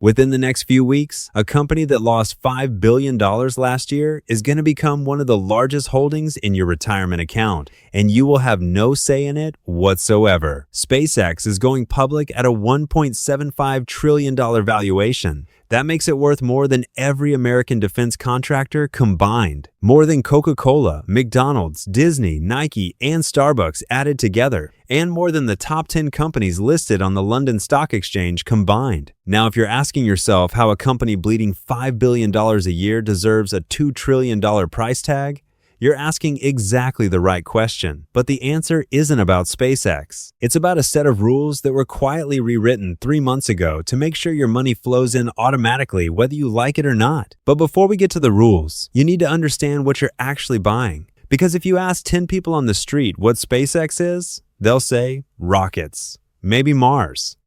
Within the next few weeks, a company that lost $5 billion last year is going to become one of the largest holdings in your retirement account, and you will have no say in it whatsoever. SpaceX is going public at a $1.75 trillion valuation. That makes it worth more than every American defense contractor combined. More than Coca-Cola, McDonald's, Disney, Nike, and Starbucks added together, and more than the top 10 companies listed on the London Stock Exchange combined. Now, if you're asking yourself how a company bleeding $5 billion a year deserves a $2 trillion price tag, you're asking exactly the right question. But the answer isn't about SpaceX. It's about a set of rules that were quietly rewritten 3 months ago to make sure your money flows in automatically whether you like it or not. But before we get to the rules, you need to understand what you're actually buying. Because if you ask 10 people on the street what SpaceX is, they'll say rockets, maybe Mars.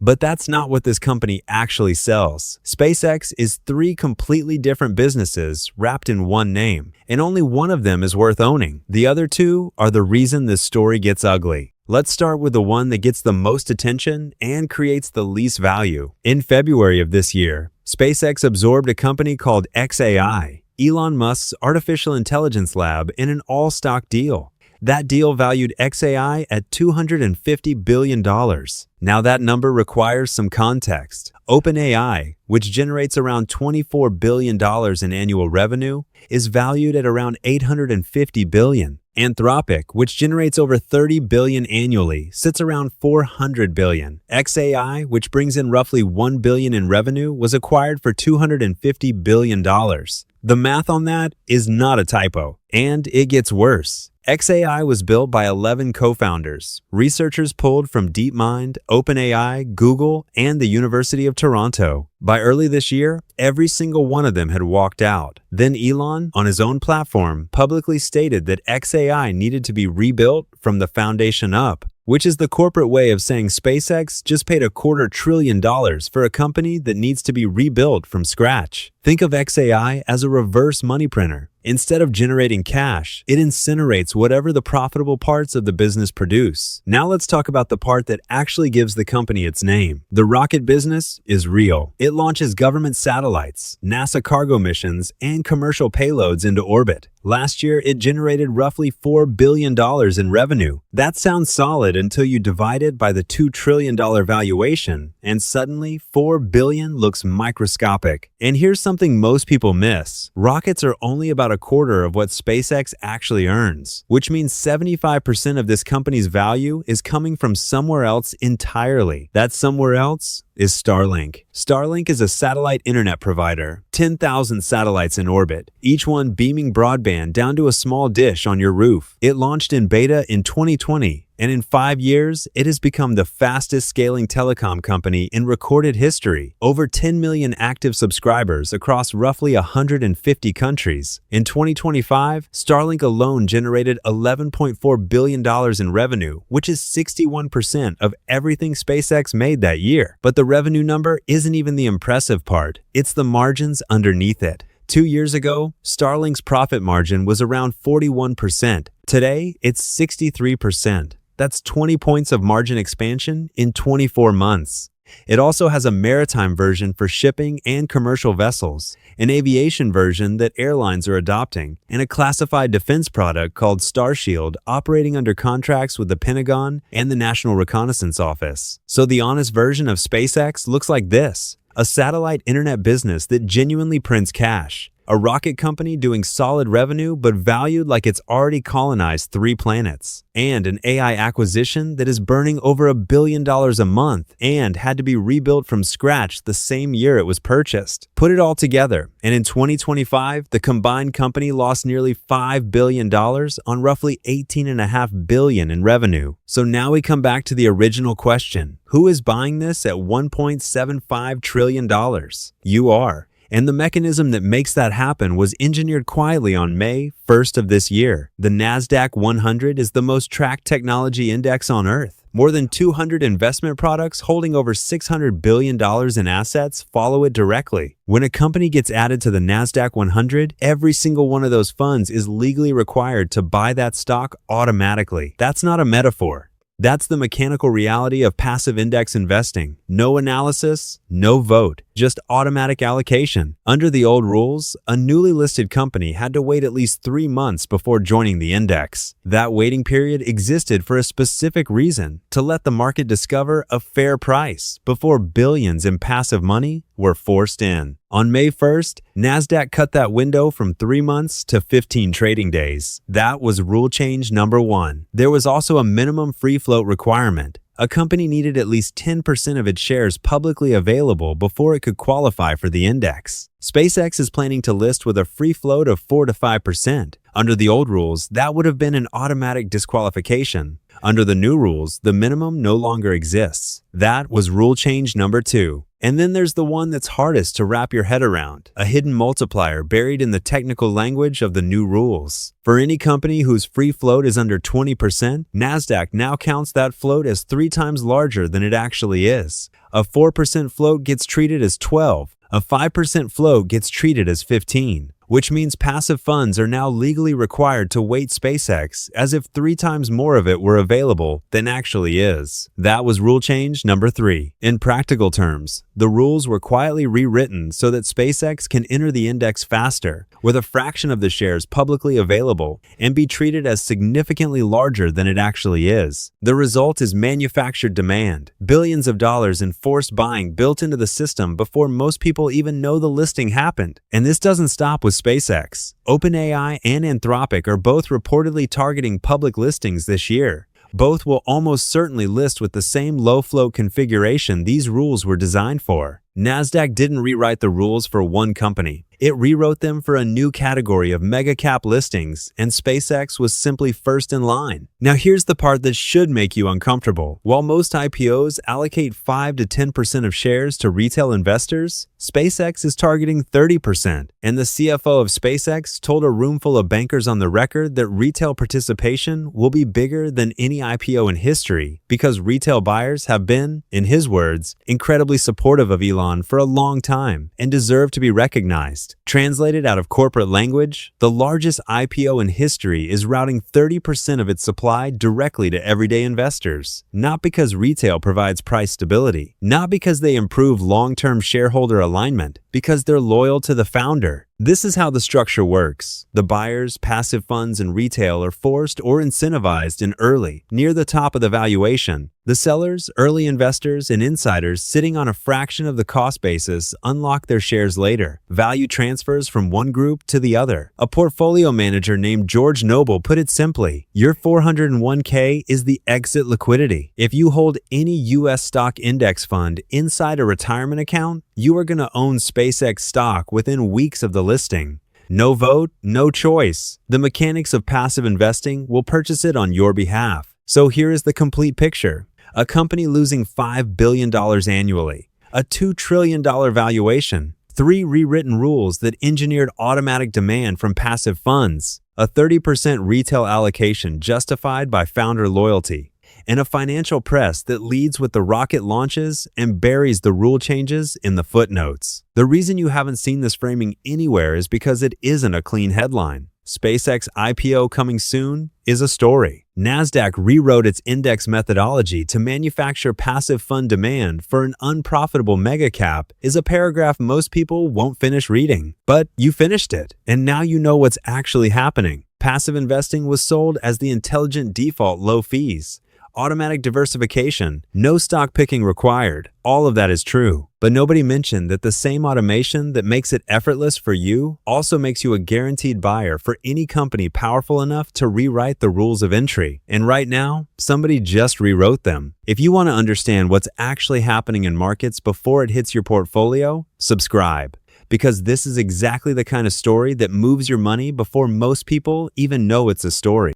But that's not what this company actually sells. SpaceX is 3 completely different businesses wrapped in one name, and only one of them is worth owning. The other 2 are the reason this story gets ugly. Let's start with the one that gets the most attention and creates the least value. In February of this year, SpaceX absorbed a company called xAI, Elon Musk's artificial intelligence lab, in an all-stock deal. That deal valued xAI at $250 billion. Now that number requires some context. OpenAI, which generates around $24 billion in annual revenue, is valued at around $850 billion. Anthropic, which generates over $30 billion annually, sits around $400 billion. xAI, which brings in roughly $1 billion in revenue, was acquired for $250 billion. The math on that is not a typo, and it gets worse. xAI was built by 11 co-founders, researchers pulled from DeepMind, OpenAI, Google, and the University of Toronto. By early this year, every single one of them had walked out. Then Elon, on his own platform, publicly stated that xAI needed to be rebuilt from the foundation up, which is the corporate way of saying SpaceX just paid $250 billion for a company that needs to be rebuilt from scratch. Think of xAI as a reverse money printer. Instead of generating cash, it incinerates whatever the profitable parts of the business produce. Now let's talk about the part that actually gives the company its name. The rocket business is real. It launches government satellites, NASA cargo missions, and commercial payloads into orbit. Last year, it generated roughly $4 billion in revenue. That sounds solid until you divide it by the $2 trillion valuation, and suddenly $4 billion looks microscopic. And here's something most people miss. Rockets are only about a quarter of what SpaceX actually earns, which means 75% of this company's value is coming from somewhere else entirely. That somewhere else is Starlink. Starlink is a satellite internet provider, 10,000 satellites in orbit, each one beaming broadband down to a small dish on your roof. It launched in beta in 2020, and in 5 years, it has become the fastest scaling telecom company in recorded history. Over 10 million active subscribers across roughly 150 countries. In 2025, Starlink alone generated $11.4 billion in revenue, which is 61% of everything SpaceX made that year. But the revenue number isn't even the impressive part. It's the margins underneath it. 2 years ago, Starlink's profit margin was around 41%. Today, it's 63%. That's 20 points of margin expansion in 24 months. It also has a maritime version for shipping and commercial vessels, an aviation version that airlines are adopting, and a classified defense product called Starshield operating under contracts with the Pentagon and the National Reconnaissance Office. So the honest version of SpaceX looks like this: a satellite internet business that genuinely prints cash, a rocket company doing solid revenue but valued like it's already colonized 3 planets, and an AI acquisition that is burning over $1 billion a month and had to be rebuilt from scratch the same year it was purchased. Put it all together, and in 2025, the combined company lost nearly $5 billion on roughly $18.5 billion in revenue. So now we come back to the original question: who is buying this at $1.75 trillion? You are. And the mechanism that makes that happen was engineered quietly on May 1st of this year. The NASDAQ 100 is the most tracked technology index on Earth. More than 200 investment products holding over $600 billion in assets follow it directly. When a company gets added to the NASDAQ 100, every single one of those funds is legally required to buy that stock automatically. That's not a metaphor. That's the mechanical reality of passive index investing. No analysis, no vote, just automatic allocation. Under the old rules, a newly listed company had to wait at least 3 months before joining the index. That waiting period existed for a specific reason, to let the market discover a fair price before billions in passive money were forced in. On May 1st, NASDAQ cut that window from 3 months to 15 trading days. That was rule change number 1. There was also a minimum free float requirement. A company needed at least 10% of its shares publicly available before it could qualify for the index. SpaceX is planning to list with a free float of 4 to 5%. Under the old rules, that would have been an automatic disqualification. Under the new rules, the minimum no longer exists. That was rule change number 2. And then there's the one that's hardest to wrap your head around, a hidden multiplier buried in the technical language of the new rules. For any company whose free float is under 20%, NASDAQ now counts that float as 3 times larger than it actually is. A 4% float gets treated as 12. A 5% float gets treated as 15. Which means passive funds are now legally required to weight SpaceX as if 3 times more of it were available than actually is. That was rule change number 3. In practical terms, the rules were quietly rewritten so that SpaceX can enter the index faster, with a fraction of the shares publicly available, and be treated as significantly larger than it actually is. The result is manufactured demand, billions of dollars in forced buying built into the system before most people even know the listing happened. And this doesn't stop with SpaceX. OpenAI and Anthropic are both reportedly targeting public listings this year. Both will almost certainly list with the same low float configuration these rules were designed for. NASDAQ didn't rewrite the rules for one company. It rewrote them for a new category of mega-cap listings, and SpaceX was simply first in line. Now here's the part that should make you uncomfortable. While most IPOs allocate 5 to 10% of shares to retail investors, SpaceX is targeting 30%. And the CFO of SpaceX told a room full of bankers on the record that retail participation will be bigger than any IPO in history because retail buyers have been, in his words, incredibly supportive of Elon for a long time and deserve to be recognized. Translated out of corporate language, the largest IPO in history is routing 30% of its supply directly to everyday investors, not because retail provides price stability, not because they improve long-term shareholder alignment, because they're loyal to the founder. This is how the structure works. The buyers, passive funds, and retail are forced or incentivized in early, near the top of the valuation. The sellers, early investors, and insiders sitting on a fraction of the cost basis unlock their shares later. Value transfers from one group to the other. A portfolio manager named George Noble put it simply, your 401k is the exit liquidity. If you hold any US stock index fund inside a retirement account, you are going to own SpaceX stock within weeks of the listing. No vote, no choice. The mechanics of passive investing will purchase it on your behalf. So here is the complete picture. A company losing $5 billion annually, a $2 trillion valuation, 3 rewritten rules that engineered automatic demand from passive funds, a 30% retail allocation justified by founder loyalty, and a financial press that leads with the rocket launches and buries the rule changes in the footnotes. The reason you haven't seen this framing anywhere is because it isn't a clean headline. SpaceX IPO coming soon is a story. NASDAQ rewrote its index methodology to manufacture passive fund demand for an unprofitable megacap is a paragraph most people won't finish reading. But you finished it, and now you know what's actually happening. Passive investing was sold as the intelligent default low fees. Automatic diversification, no stock picking required. All of that is true. But nobody mentioned that the same automation that makes it effortless for you also makes you a guaranteed buyer for any company powerful enough to rewrite the rules of entry. And right now, somebody just rewrote them. If you want to understand what's actually happening in markets before it hits your portfolio, subscribe. Because this is exactly the kind of story that moves your money before most people even know it's a story.